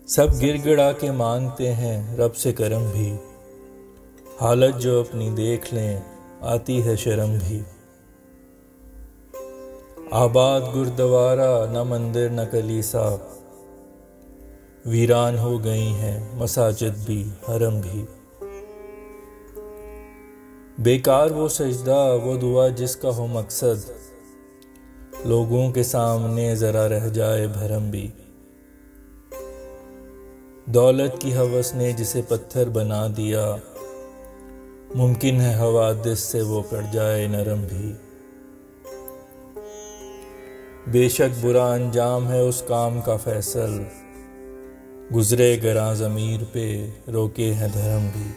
सब गिड़गिड़ा के मांगते हैं रब से करम भी, हालत जो अपनी देख लें आती है शर्म भी। आबाद गुरुद्वारा न मंदिर न कलीसा, वीरान हो गई हैं मसाजिद भी हरम भी। बेकार वो सजदा वो दुआ जिसका हो मकसद, लोगों के सामने ज़रा रह जाए भरम भी। दौलत की हवस ने जिसे पत्थर बना दिया, मुमकिन है हवादिस से वो पड़ जाए नरम भी। बेशक बुरा अंजाम है उस काम का फैसल, गुजरे गरा ज़मीर पे रोके हैं धर्म भी।